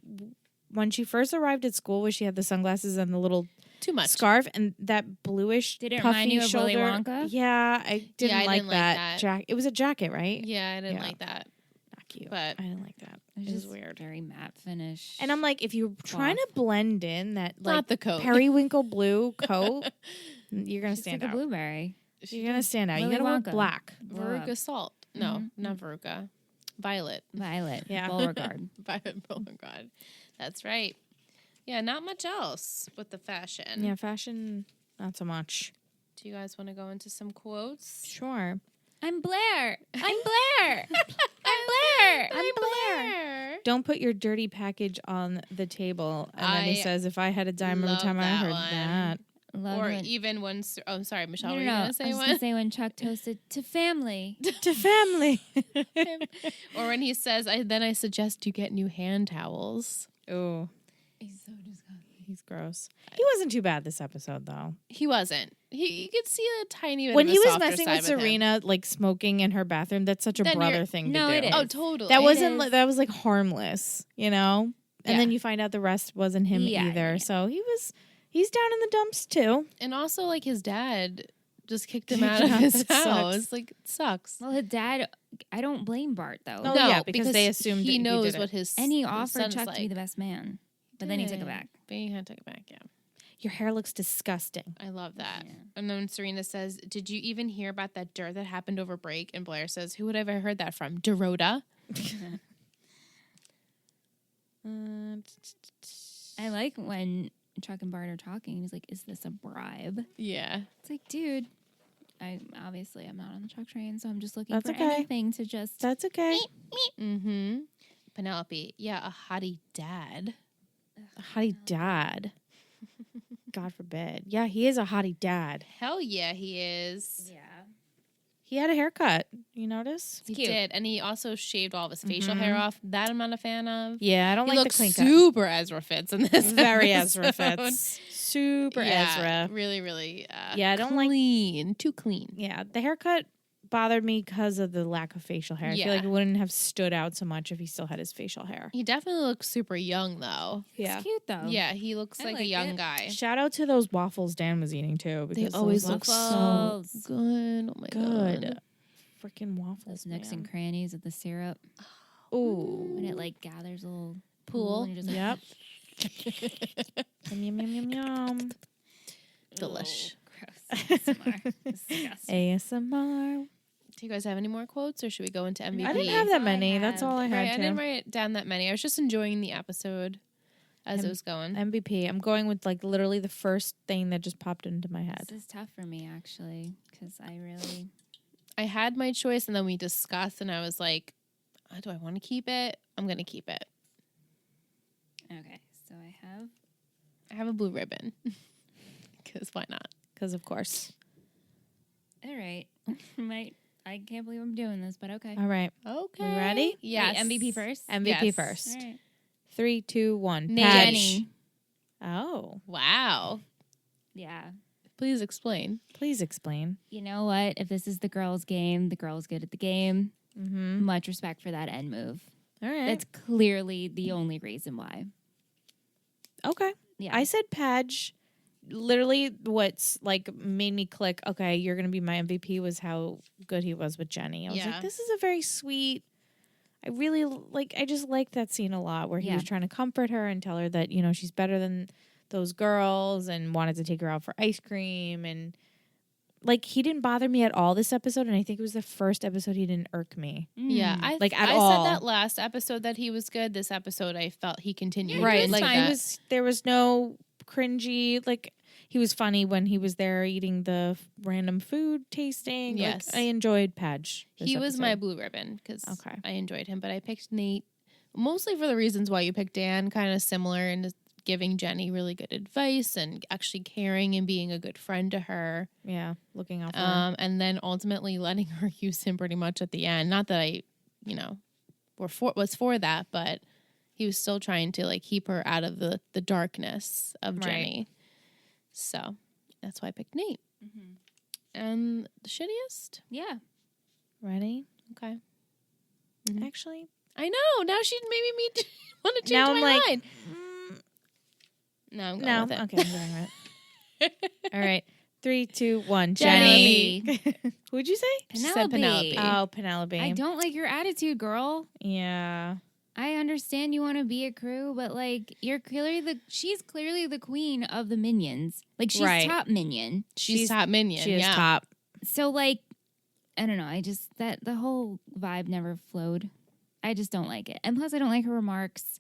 When she first arrived at school, where she had the sunglasses and the little Too much. scarf and that bluish Did it puffy remind you of shoulder. Willy Wonka? Yeah, I didn't I like didn't like that. that. Jacket. It was a jacket, right? Yeah, I didn't Yeah. like that. Not cute. But- I didn't like that. It It was was just weird. very matte finish. And I'm like, if you're trying to blend in that like Not the coat. periwinkle blue coat, you're gonna She's stand like a out. blueberry. You're gonna stand out. You Willy gotta wear Wonka. black. Veruca Salt. No, Mhm. not Veruca. Violet. Violet. Yeah. Beauregard. Violet Beauregard. That's right. Yeah, not much else with the fashion. Yeah, fashion, not so much. Do you guys want to go into some quotes? Sure. I'm Blair. I'm Blair. I'm Blair. I'm Blair. Don't put your dirty package on the table. And then he I says, if I had a dime every love time I that heard one. that. Love Or when, even when, I'm sorry, Michelle, no, were no, you no. going to I say was one? gonna say when Chuck toasted to family. To family. Or when he says, I suggest you get new hand towels. Oh, He's so disgusting. he's gross. He wasn't too bad this episode, though. He wasn't. You could see a tiny bit When of a he was softer messing side with him. Serena, like smoking in her bathroom, that's such a Then brother you're- thing No, to it do. is. Oh, totally. That wasn't. is. That was like harmless, you know. And Yeah. then you find out the rest wasn't him Yeah, either. yeah. So he's down in the dumps too. And also, like, his dad just kicked him Yeah, out of his that sucks. house. Like, it sucks. Well, his dad. I don't blame Bart though. Oh, no, yeah, because they assumed that he he knows did it. what his And he his offered son's Chuck to be like. the best man, but then he took it Did. back. But he had to take it back, yeah. Your hair looks disgusting. I love that. Yeah. And then Serena says, did you even hear about that dirt that happened over break? And Blair says, who would have ever heard that from? Dorota? I like when Chuck and Bart are talking. He's like, "Is this a bribe?" Yeah. It's like, dude, I'm not on the Chuck train, so I'm just looking That's for okay. anything to just. That's okay. Mm-hmm. Penelope. Yeah, a hottie dad. Hottie dad. God forbid. Yeah, he is a hottie dad. Hell yeah, he is. Yeah. He had a haircut. You notice? He cute. did, and he also shaved all of his facial hair off. That I'm not a fan of. Yeah, I don't He like the looks clean cut. super Ezra Fitz in this. Very Ezra episode. Fitz. Super Yeah, Ezra. really, really. Yeah, I don't like- clean. Too clean. Yeah, the haircut bothered me because of the lack of facial hair. I feel like Yeah. it wouldn't have stood out so much if he still had his facial hair. He definitely looks super young, though. It's cute though. Yeah, he looks I like a like young it. guy. Shout out to those waffles Dan was eating too. They Because always those look so Waffles. good. Oh my good. god. Freaking waffles. Those nooks man. and crannies of the syrup Ooh. when it like gathers a little Pool. and you're just like, Yep. Yum, yum, yum, yum. Delish. gross. ASMR. Disgusting. ASMR. Do you guys have any more quotes, or should we go into MVP? I didn't have that all I many. That's have. all I Right, had. I to. didn't write down that many. I was just enjoying the episode as it was going. MVP. I'm going with like literally the first thing that just popped into my head. This is tough for me actually because I had my choice, and then we discussed, and I was like, do I want to keep it? I'm going to keep it. okay. So I have a blue ribbon. Because why not? Because of course. all right. I can't believe I'm doing this, but okay. All right. Okay. We ready? Yes. Wait, MVP first. MVP Yes. first. All right. 3, 2, 1. Nate. Patch. Jenny. Oh. Wow. Yeah. Please explain. Please explain. You know what? If this is the girls' game, the girls good at the game. Mm-hmm. Much respect for that end move. All right. That's clearly the only reason why. okay. Yeah. I said Padge. Literally, what's like made me click, okay, you're going to be my MVP was how good he was with Jenny. I was Yeah. like, this is a very sweet. I really like, I just liked that scene a lot where he Yeah. was trying to comfort her and tell her that, you know, she's better than those girls and wanted to take her out for ice cream. And like, he didn't bother me at all this episode. And I think it was the first episode he didn't irk me. Yeah. Mm. I Like, at I all. said that last episode that he was good. This episode, I felt he continued. Yeah, Right. was Like, fine. there was no cringy, like, he was funny when he was there eating the random food tasting. Yes. Like, I enjoyed Padge. He was my blue ribbon because Okay. I enjoyed him, but I picked Nate mostly for the reasons why you picked Dan, kind of similar in giving Jenny really good advice and actually caring and being a good friend to her. Yeah, looking out for her. And then ultimately letting her use him pretty much at the end. Not that I, was for that, but he was still trying to like keep her out of the darkness of Right. Jenny. So that's why I picked Nate. Mhm. And the shittiest? Yeah. Ready? Okay. Mhm. Actually, I know. Now she maybe me want to change now I'm my like, mind. No, I'm going no. with it. Okay, I'm doing it. All right. 3, 2, 1. Jenny. Jenny. Who'd you say? She said Penelope. Oh, Penelope. I don't like your attitude, girl. Yeah. I understand you want to be a crew, but like she's clearly the queen of the minions. Like she's Right. top minion. She's top minion. She is yeah. top. So like I don't know, I just that the whole vibe never flowed. I just don't like it. And plus I don't like her remarks.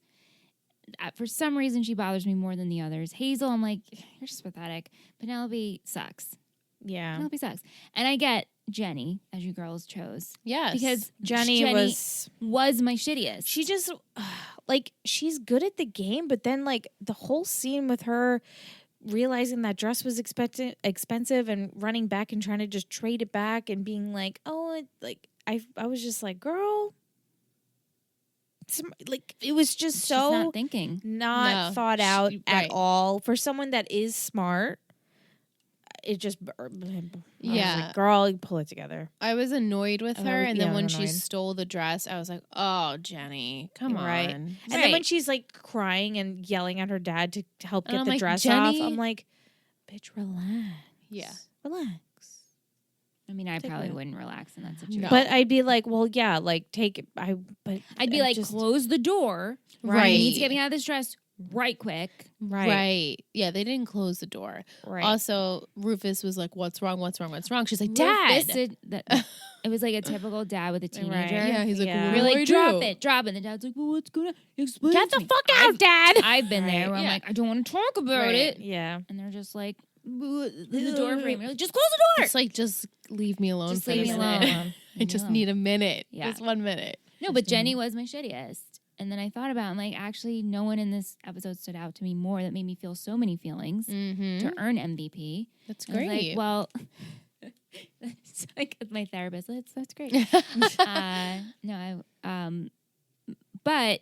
For some reason she bothers me more than the others. Hazel, I'm like, you're just pathetic. Penelope sucks. Yeah. Penelope sucks. And I get Jenny, as you girls chose. Yes. Because Jenny was my shittiest. she just like she's good at the game, but then like the whole scene with her realizing that dress was expensive and running back and trying to just trade it back and being like, oh, like I was just like, girl, like it was just She's so not thinking. not No. thought out She- at right. all for someone that is smart. It just Yeah. girl, you pull it together. I was annoyed with Oh, her, and then yeah, when I'm she annoyed. stole the dress, I was like, "Oh, Jenny, come Right. on!" And then when Right. she's like crying and yelling at her dad to help And get I'm the like, dress off, Jenny- I'm like, bitch, relax. Yeah. Relax. I mean, I Take probably it. wouldn't relax in that situation. No. But I'd be like, well, yeah, like take it. But I'd be I like, just- close the door. Right. You need to get me out of this dress right quick. right, Yeah, they didn't close the door. right. Also, Rufus was like, "What's wrong? What's wrong? What's wrong?" She's like, "Dad." Rufus did that- it was like a typical dad with a teenager. Yeah, he's like, Yeah. "What You're do I like, do?" drop it, drop it. And the dad's like, well, what's gonna explain Get to the me?" fuck out, Dad. I've been there where I'm Yeah. like, I don't want to talk about Right. it. Yeah, And they're just like, the door frame. You're like, just close the door. It's like, just leave me alone Just for leave a me minute. alone. I Leave me just alone. need a minute. Yeah. Just 1 minute. No, but Jenny was my shittiest. And then I thought about it, I'm like, actually, no one in this episode stood out to me more that made me feel so many feelings Mm-hmm. to earn MVP. That's I was great. like, well, It's like my therapist. That's great. No, but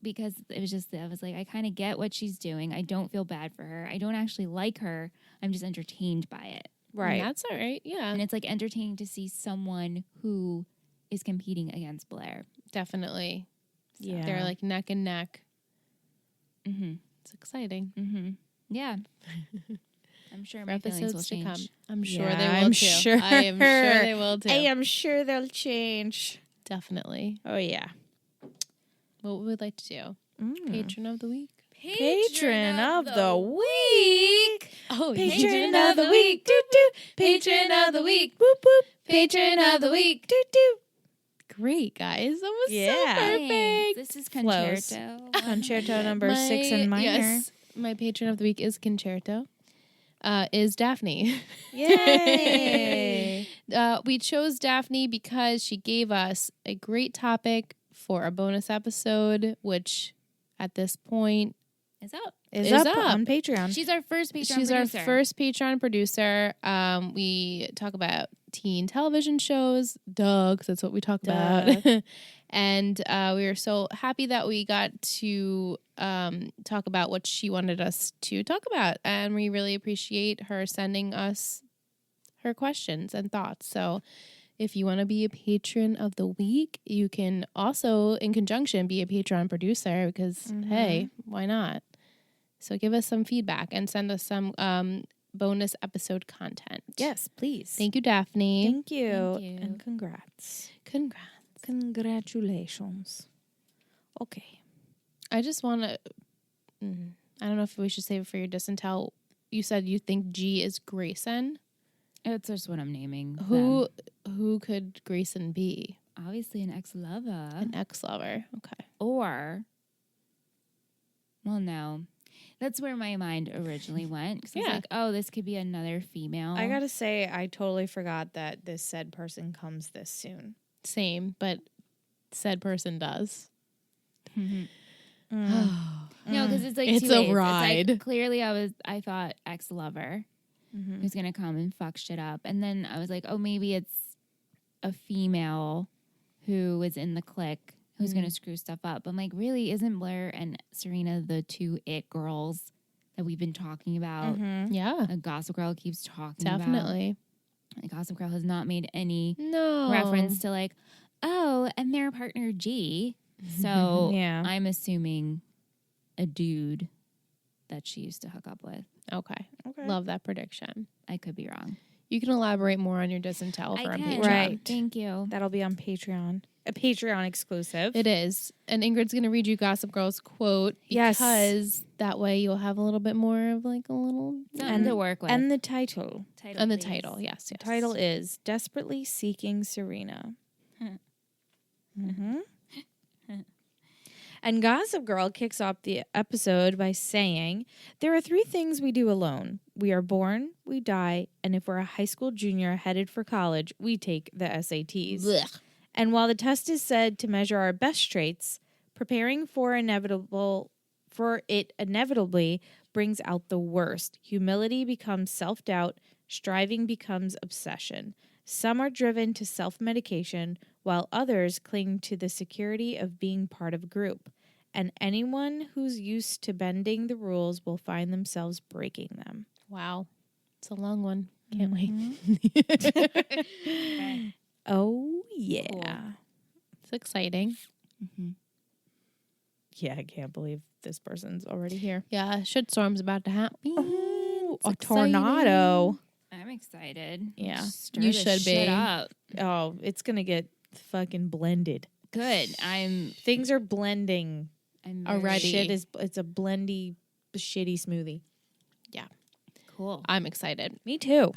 because it was just, I was like, I kind of get what she's doing. I don't feel bad for her. I don't actually like her. I'm just entertained by it. Right. That's all right. Yeah, And it's like entertaining to see someone who is competing against Blair. definitely. Yeah. They're like neck and neck. Mm-hmm. It's exciting. Mm-hmm. Yeah. I'm sure For my feelings will episodes to change. come. I'm sure Yeah, they will I'm too. sure. I am sure they will too. I am sure they'll change. Definitely. Oh, yeah. What would we like to do? Patron of the week. Patron of the week. Oh, Patron of the week. Doo doo. Patron of the week. Boop boop. Patron of the week. Doo doo. Great, guys. That was Yeah. so perfect. This is Flows. concerto. Concerto number 6 in minor. Yes, my patron of the week is Concerto. Is Daphne. Yay. We chose Daphne because she gave us a great topic for a bonus episode, which at this point Is up. Is Is up up. on Patreon. She's our first Patreon she's producer. our first Patreon producer. We talk about teen television shows, because that's what we talk about. And we were so happy that we got to talk about what she wanted us to talk about. And we really appreciate her sending us her questions and thoughts. So if you want to be a patron of the week, you can also, in conjunction, be a Patreon producer because, hey, why not? So give us some feedback and send us some bonus episode content. Yes, please. Thank you, Daphne. Thank you. Thank you. And congrats. Congrats. Congratulations. Okay. I just want to, I don't know if we should save it for your diss and tell. You said you think G is Grayson. It's just what I'm naming. Who them. could Grayson be? Obviously an ex-lover. An ex-lover. Okay. Or, well, no. That's where my mind originally went. Because I was Yeah. like, oh, this could be another female. I gotta say, I totally forgot that this said person comes this soon. Same, but said person does. No, because it's like It's two a ways. ride. It's like, clearly, I thought ex-lover who's gonna come and fuck shit up, and then I was like, oh, maybe it's a female who is in the clique who's gonna screw stuff up. But I'm like, really, isn't Blair and Serena the two it girls that we've been talking about? Yeah, A Gossip Girl keeps talking definitely. about. Like, Gossip Girl has not made any No reference to like, oh, and their partner G. So Yeah. I'm assuming a dude that she used to hook up with. Okay. Okay. Love that prediction. I could be wrong. You can elaborate more on your diss and tell for I our can. Patreon. Right. Thank you. That'll be on Patreon. A Patreon exclusive. It is. And Ingrid's going to read you Gossip Girl's quote Yes. because that way you'll have a little bit more of like a little... Something to work with. And the title. And the please. title, yes. The title is Desperately Seeking Serena. And Gossip Girl kicks off the episode by saying, there are 3 things we do alone. We are born, we die, and if we're a high school junior headed for college, we take the SATs. Blech. And while the test is said to measure our best traits, preparing for it inevitably brings out the worst. Humility becomes self-doubt, striving becomes obsession. Some are driven to self-medication, while others cling to the security of being part of a group. And anyone who's used to bending the rules will find themselves breaking them. Wow. It's a long one. Can't wait. Oh, yeah. Cool. It's exciting. Yeah, I can't believe this person's already here. Yeah, shitstorm's about to happen. Ooh, a It's tornado. I'm excited. Yeah. Stir You this should shit be. up. Oh, it's going to get fucking blended. Good. I'm Things are blending. Already. very It's a blendy, shitty smoothie. cool. I'm excited. Me too.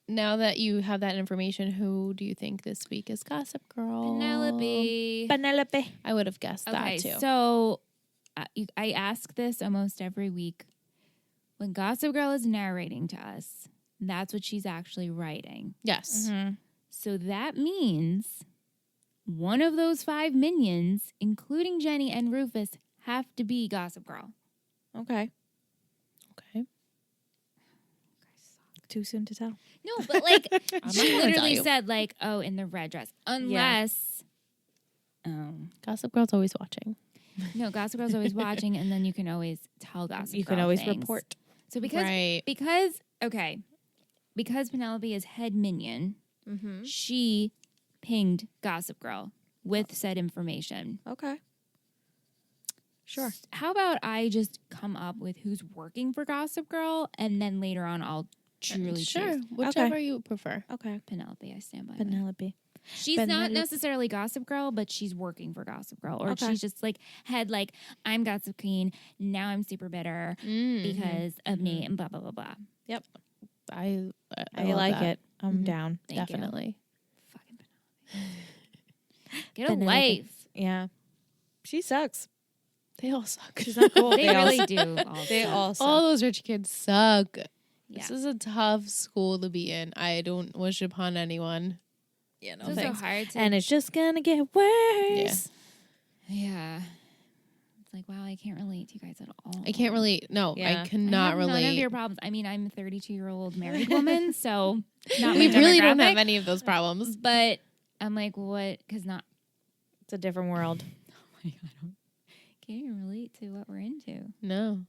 Now that you have that information, who do you think this week is Gossip Girl? Penelope. Penelope. I would have guessed Okay, that too. so I ask this almost every week. When Gossip Girl is narrating to us, that's what she's actually writing. Yes. So that means one of those 5 minions, including Jenny and Rufus, have to be Gossip Girl. Okay. Okay. Too soon to tell. No, but like not she gonna tell literally you. said like, oh, in the red dress. Unless Gossip Girl's always watching. no, Gossip Girl's always watching, and then you can always tell Gossip You Girl can always things. report. So Right. because Penelope is head minion, she pinged Gossip Girl with said information. Okay. Sure. How about I just come up with who's working for Gossip Girl, and then later on I'll truly Sure. choose Whichever you prefer. Okay. Penelope. I stand by that. Penelope. She's not Penelope. necessarily Gossip Girl, but she's working for Gossip Girl, or Okay. she's just like head like I'm Gossip Queen. Now I'm super bitter because of Nate and blah blah blah blah. I I love like that. it. I'm Mhm. down. Thank you. Definitely. Fucking Penelope. Get a Penelope. life. Yeah. She sucks. They all suck. She's not cool. They really do. They all suck. All those rich kids suck. Yeah. This is a tough school to be in. I don't wish upon anyone. Yeah, It's so hard to. And it's just gonna get worse. Yeah. It's like, wow, I can't relate to you guys at all. I can't relate. No, Yeah. I cannot I have relate. None of your problems. I mean, I'm a 32-year-old married woman, so not We my really don't demographic, have any of those problems. But I'm like, what? Because not. It's a different world. I can't even relate to what we're into. No.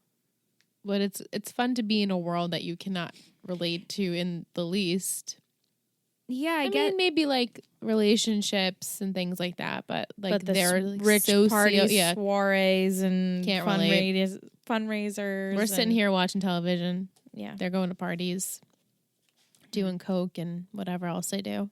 But it's fun to be in a world that you cannot relate to in the least. Yeah, I mean, maybe like relationships and things like that, but like But the they're like rich parties, yeah. soirees, and Can't relate. fundraisers. We're sitting and- here watching television. Yeah. They're going to parties, doing coke and whatever else they do.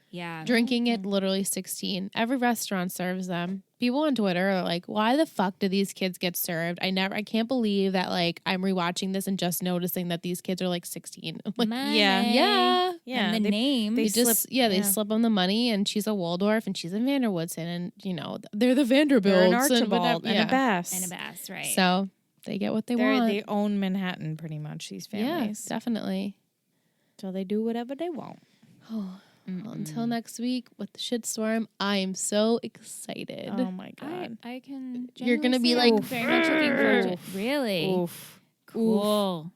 yeah. Drinking at literally 16. Every restaurant serves them. People on Twitter are like, why the fuck do these kids get served? I can't believe that like I'm rewatching this and just noticing that these kids are like 16. I'm like, Money. yeah. Yeah. And the name. They slip- just they yeah. slip them the money, and she's a Waldorf and she's a Vanderwoodson, and you know they're the Vanderbilts They're an and Archibald whatever. and Yeah. a Bass. and a bass, right? So they get what they They want. own Manhattan pretty much, these Yeah, families. definitely. So they do whatever they want. Well, until next week with the shitstorm, I am so excited. Oh my God. I can. You're gonna genuinely be say like, I'm very much looking forward to it. Really? Oof. Cool.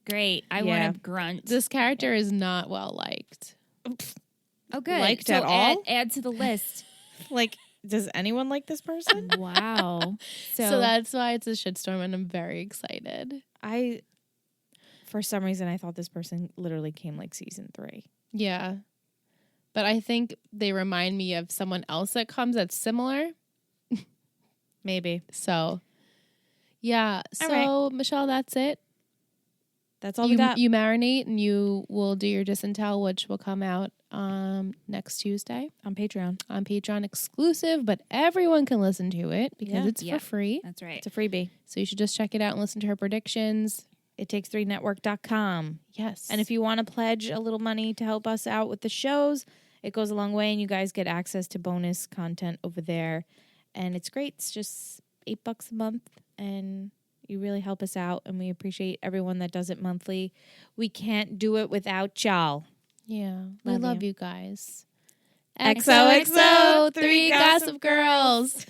Great. I Yeah. want to grunt. This character is not well liked. Oh, good. Liked so at all? Add to the list. Like, does anyone like this person? Wow. So that's why it's a shitstorm, and I'm very excited. For some reason, I thought this person literally came like season 3. Yeah. But I think they remind me of someone else that comes that's similar. Maybe. So, yeah. All So, Michelle, that's it. That's all we got. You marinate, and you will do your disintel, which will come out next Tuesday on Patreon. on Patreon exclusive, but everyone can listen to it because Yeah. it's Yeah. for free. That's right. It's a freebie. So you should just check it out and listen to her predictions. It takes3network.com. Yes. And if you want to pledge a little money to help us out with the shows, it goes a long way, and you guys get access to bonus content over there. And it's great. It's just $8 a month, and you really help us out, and we appreciate everyone that does it monthly. We can't do it without y'all. Yeah. We Love love you. you guys. XOXO, 3 Gossip Girls.